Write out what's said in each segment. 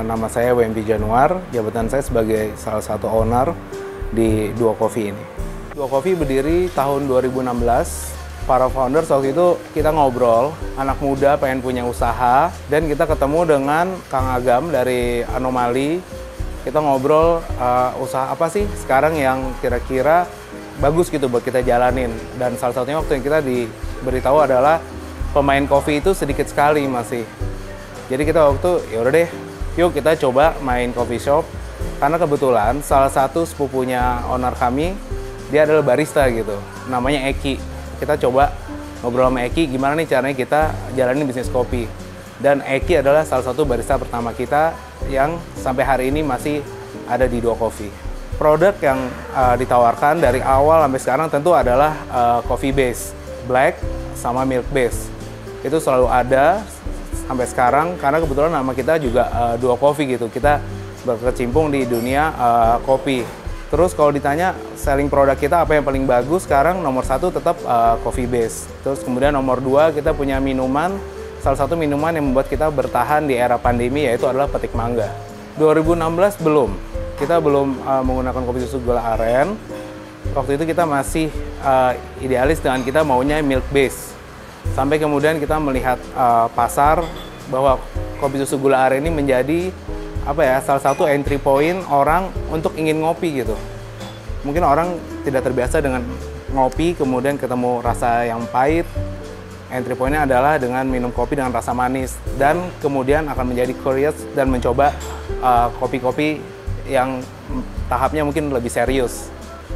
Nama saya WMP Januar, jabatan saya sebagai salah satu owner di Duo Coffee ini. Duo Coffee berdiri tahun 2016. Para founders waktu itu kita ngobrol, anak muda pengen punya usaha, dan kita ketemu dengan Kang Agam dari Anomali. Kita ngobrol usaha apa sih sekarang yang kira-kira bagus gitu buat kita jalanin. Dan salah satunya waktu yang kita diberitahu adalah pemain kopi itu sedikit sekali masih. Jadi kita waktu itu ya udah deh, yuk kita coba main coffee shop. Karena kebetulan salah satu sepupunya owner kami, dia adalah barista gitu, namanya Eki. Kita coba ngobrol sama Eki gimana nih caranya kita jalanin bisnis kopi. Dan Eki adalah salah satu barista pertama kita yang sampai hari ini masih ada di Duo Coffee. Produk yang ditawarkan dari awal sampai sekarang tentu adalah coffee base, black sama milk base. Itu selalu ada sampai sekarang karena kebetulan nama kita juga Duo Coffee gitu. Kita berkecimpung di dunia kopi. Terus kalau ditanya selling produk kita apa yang paling bagus, sekarang nomor satu tetap coffee base. Terus kemudian nomor dua kita punya minuman, salah satu minuman yang membuat kita bertahan di era pandemi yaitu adalah petik mangga. 2016 kita belum menggunakan kopi susu gula aren. Waktu itu kita masih idealis dengan kita maunya milk base. Sampai kemudian kita melihat pasar bahwa kopi susu gula aren ini menjadi salah satu entry point orang untuk ingin ngopi gitu. Mungkin orang tidak terbiasa dengan ngopi, kemudian ketemu rasa yang pahit. Entry point-nya adalah dengan minum kopi dengan rasa manis. Dan kemudian akan menjadi curious dan mencoba kopi-kopi yang tahapnya mungkin lebih serius.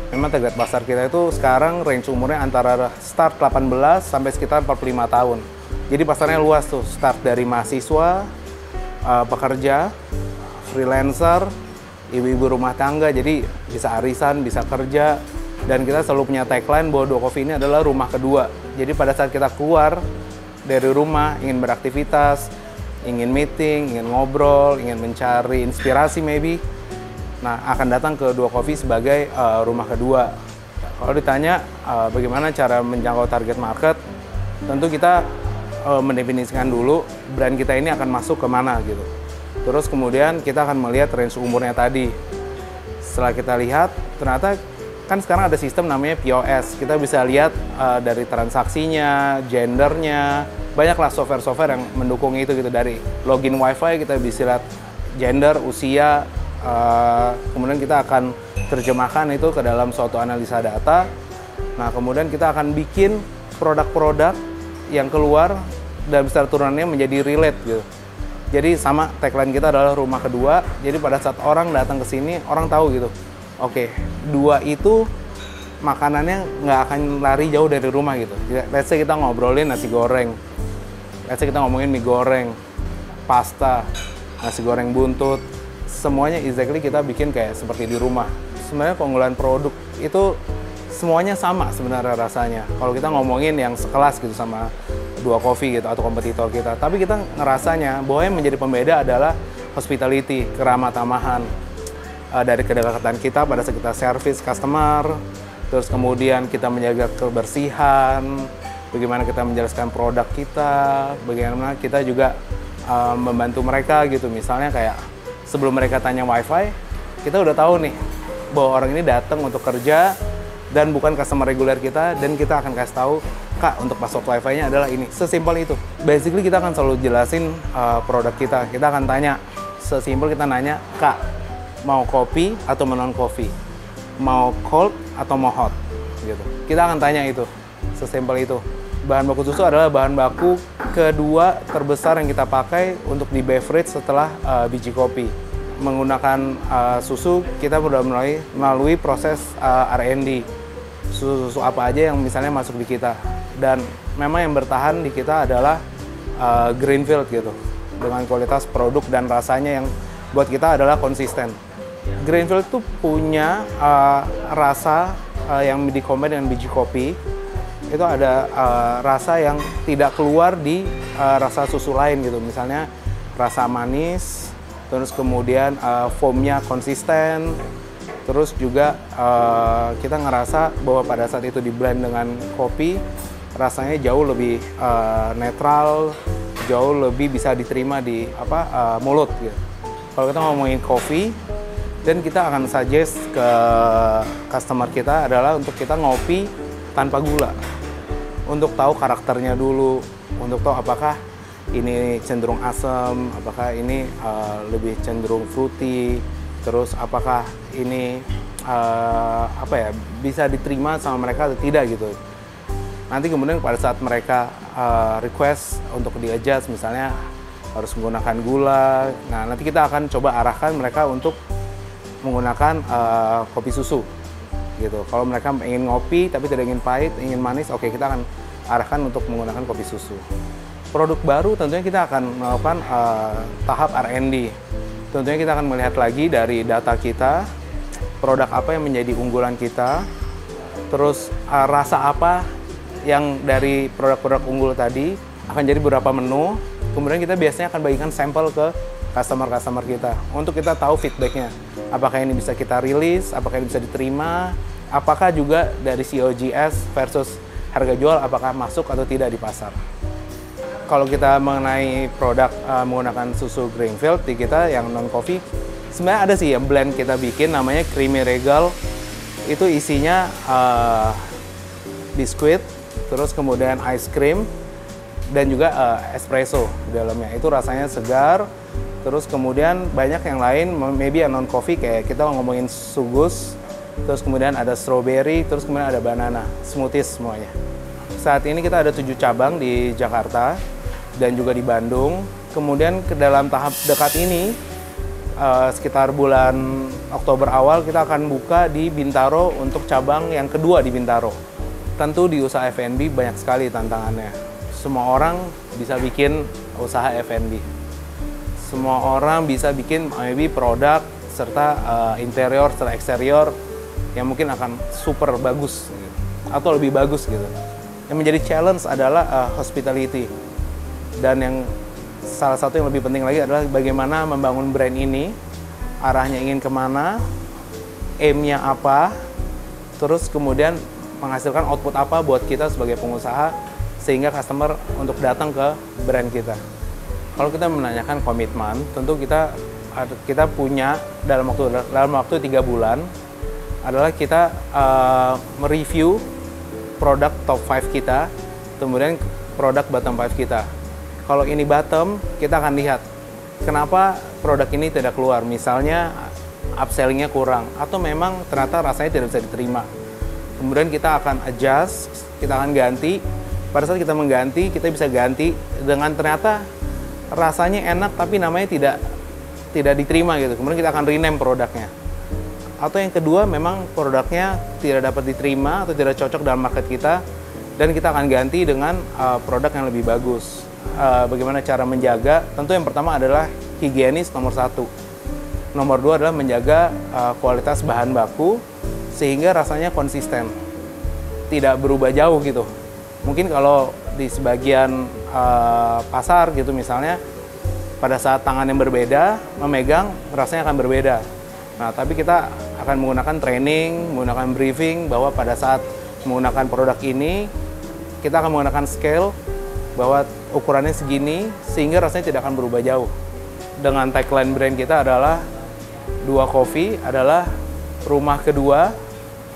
Memang target pasar kita itu sekarang range umurnya antara start 18 sampai sekitar 45 tahun. Jadi pasarnya luas tuh, start dari mahasiswa, pekerja, freelancer, ibu-ibu rumah tangga, jadi bisa arisan, bisa kerja. Dan kita selalu punya tagline bahwa Duo Coffee ini adalah rumah kedua. Jadi pada saat kita keluar dari rumah, ingin beraktivitas, ingin meeting, ingin ngobrol, ingin mencari inspirasi maybe, nah akan datang ke Duo Coffee sebagai rumah kedua. Kalau ditanya bagaimana cara menjangkau target market, tentu kita mendefinisikan dulu brand kita ini akan masuk ke mana gitu. Terus kemudian kita akan melihat range umurnya tadi. Setelah kita lihat, ternyata kan sekarang ada sistem namanya POS. Kita bisa lihat dari transaksinya, gendernya, banyaklah software-software yang mendukung itu gitu. Dari login WiFi kita bisa lihat gender, usia, kemudian kita akan terjemahkan itu ke dalam suatu analisa data. Nah kemudian kita akan bikin produk-produk yang keluar dan besar turunannya menjadi relate gitu. Jadi sama tagline kita adalah rumah kedua. Jadi pada saat orang datang ke sini, orang tahu gitu. Oke, dua itu makanannya nggak akan lari jauh dari rumah gitu. Let's say kita ngobrolin nasi goreng. Let's say kita ngomongin mie goreng, pasta, nasi goreng buntut. Semuanya exactly kita bikin kayak seperti di rumah. Sebenarnya keunggulan produk itu semuanya sama sebenarnya rasanya. Kalau kita ngomongin yang sekelas gitu sama Duo Coffee gitu atau kompetitor kita, tapi kita ngerasanya bahwa yang menjadi pembeda adalah hospitality, keramah tamahan, dari kedekatan kita pada saat kita service customer, terus kemudian kita menjaga kebersihan, bagaimana kita menjelaskan produk kita, bagaimana kita juga membantu mereka gitu. Misalnya kayak sebelum mereka tanya WiFi, kita udah tahu nih bahwa orang ini datang untuk kerja dan bukan customer reguler kita, dan kita akan kasih tahu, Kak, untuk password WiFi-nya adalah ini. Sesimpel itu. Basically kita akan selalu jelasin produk kita. Kita akan tanya, sesimpel kita nanya, Kak, mau kopi atau non kopi? Mau cold atau mau hot? Gitu. Kita akan tanya itu. Sesimpel itu. Bahan baku susu adalah bahan baku kedua terbesar yang kita pakai untuk di beverage setelah biji kopi. Menggunakan susu, kita sudah melalui proses R&D. Susu-susu apa aja yang misalnya masuk di kita. Dan memang yang bertahan di kita adalah Greenfield gitu. Dengan kualitas produk dan rasanya yang buat kita adalah konsisten. Greenfield tuh punya rasa yang dikombin dengan biji kopi. Itu ada rasa yang tidak keluar di rasa susu lain gitu. Misalnya rasa manis, terus kemudian foamnya konsisten, terus juga kita ngerasa bahwa pada saat itu di blend dengan kopi, rasanya jauh lebih netral, jauh lebih bisa diterima di mulut gitu. Kalau kita ngomongin kopi, dan kita akan suggest ke customer kita adalah untuk kita ngopi tanpa gula. Untuk tahu karakternya dulu, untuk tahu apakah ini cenderung asam, apakah ini lebih cenderung fruity, terus apakah ini bisa diterima sama mereka atau tidak gitu. Nanti kemudian pada saat mereka request untuk di-adjust, misalnya harus menggunakan gula, nah nanti kita akan coba arahkan mereka untuk menggunakan kopi susu gitu. Kalau mereka ingin ngopi tapi tidak ingin pahit, ingin manis, oke, kita akan arahkan untuk menggunakan kopi susu. Produk baru tentunya kita akan melakukan tahap R&D. Tentunya kita akan melihat lagi dari data kita, produk apa yang menjadi unggulan kita, terus rasa apa yang dari produk-produk unggul tadi akan jadi beberapa menu. Kemudian kita biasanya akan bagikan sampel ke customer-customer kita untuk kita tahu feedbacknya. Apakah ini bisa kita rilis, apakah ini bisa diterima, apakah juga dari COGS versus harga jual apakah masuk atau tidak di pasar. Kalau kita mengenai produk menggunakan susu Greenfield di kita yang non-coffee, sebenarnya ada sih yang blend kita bikin namanya Creamy Regal. Itu isinya biskuit, terus kemudian ice cream, dan juga espresso di dalamnya. Itu rasanya segar. Terus kemudian banyak yang lain, maybe yang non-coffee kayak kita ngomongin sugus, terus kemudian ada strawberry, terus kemudian ada banana, smoothies semuanya. Saat ini kita ada 7 cabang di Jakarta dan juga di Bandung. Kemudian ke dalam tahap dekat ini, sekitar bulan Oktober awal kita akan buka di Bintaro untuk cabang yang kedua di Bintaro. Tentu di usaha F&B banyak sekali tantangannya. Semua orang bisa bikin usaha F&B. Semua orang bisa bikin maybe produk serta interior serta eksterior yang mungkin akan super bagus gitu, atau lebih bagus gitu. Yang menjadi challenge adalah hospitality. Dan yang salah satu yang lebih penting lagi adalah bagaimana membangun brand ini, arahnya ingin kemana, aim-nya apa, terus kemudian menghasilkan output apa buat kita sebagai pengusaha sehingga customer untuk datang ke brand kita. Kalau kita menanyakan komitmen, tentu kita punya dalam waktu 3 bulan adalah kita mereview produk top 5 kita, kemudian produk bottom 5 kita. Kalau ini bottom, kita akan lihat kenapa produk ini tidak keluar. Misalnya upselling-nya kurang, atau memang ternyata rasanya tidak bisa diterima. Kemudian kita akan adjust, kita akan ganti. Pada saat kita mengganti, kita bisa ganti dengan ternyata rasanya enak tapi namanya tidak diterima gitu. Kemudian kita akan rename produknya. Atau yang kedua, memang produknya tidak dapat diterima atau tidak cocok dalam market kita, dan kita akan ganti dengan produk yang lebih bagus. Bagaimana cara menjaga? Tentu yang pertama adalah higienis nomor 1. Nomor 2 adalah menjaga kualitas bahan baku sehingga rasanya konsisten, tidak berubah jauh gitu. Mungkin kalau di sebagian pasar gitu misalnya, pada saat tangan yang berbeda memegang rasanya akan berbeda. Nah, tapi kita akan menggunakan training, menggunakan briefing bahwa pada saat menggunakan produk ini kita akan menggunakan scale bahwa ukurannya segini sehingga rasanya tidak akan berubah jauh. Dengan tagline brand kita adalah Dua Coffee adalah rumah kedua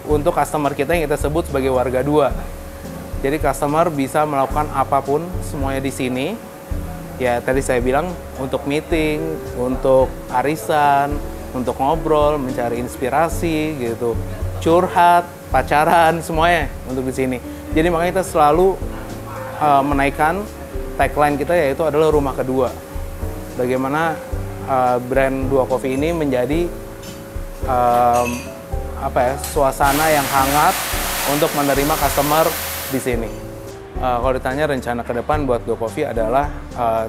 untuk customer kita yang kita sebut sebagai warga dua. Jadi customer bisa melakukan apapun semuanya di sini. Ya tadi saya bilang untuk meeting, untuk arisan, untuk ngobrol, mencari inspirasi gitu, curhat, pacaran, semuanya untuk di sini. Jadi makanya kita selalu menaikkan tagline kita yaitu adalah rumah kedua. Bagaimana brand Dua Coffee ini menjadi suasana yang hangat untuk menerima customer di sini. Kalau ditanya rencana ke depan buat Dua Coffee adalah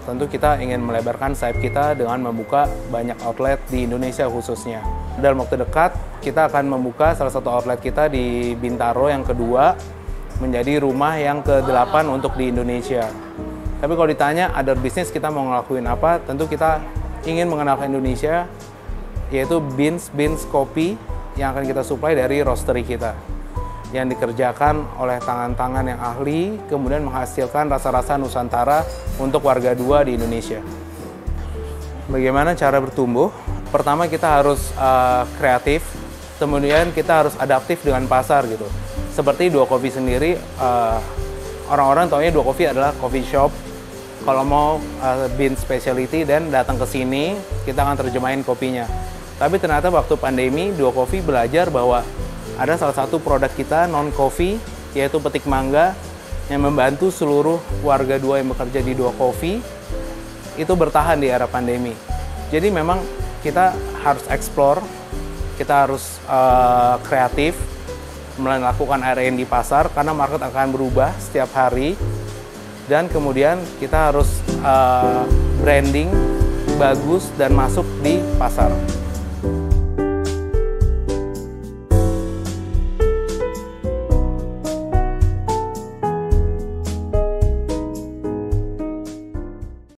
tentu kita ingin melebarkan sayap kita dengan membuka banyak outlet di Indonesia khususnya. Dalam waktu dekat kita akan membuka salah satu outlet kita di Bintaro yang kedua, menjadi rumah yang ke-8 untuk di Indonesia. Tapi kalau ditanya other business kita mau ngelakuin apa, tentu kita ingin mengenalkan Indonesia, yaitu beans kopi yang akan kita supply dari roastery kita, yang dikerjakan oleh tangan-tangan yang ahli, kemudian menghasilkan rasa-rasa Nusantara untuk warga dua di Indonesia. Bagaimana cara bertumbuh? Pertama kita harus kreatif, kemudian kita harus adaptif dengan pasar gitu. Seperti Dua Coffee sendiri, orang-orang taunya Dua Coffee adalah coffee shop. Kalau mau bean specialty dan datang ke sini, kita akan terjemahin kopinya. Tapi ternyata waktu pandemi, Dua Coffee belajar bahwa ada salah satu produk kita non-coffee, yaitu petik mangga, yang membantu seluruh warga Dua yang bekerja di Dua Coffee itu bertahan di era pandemi. Jadi memang kita harus explore, kita harus kreatif, melakukan R&D pasar karena market akan berubah setiap hari. Dan kemudian kita harus branding bagus dan masuk di pasar.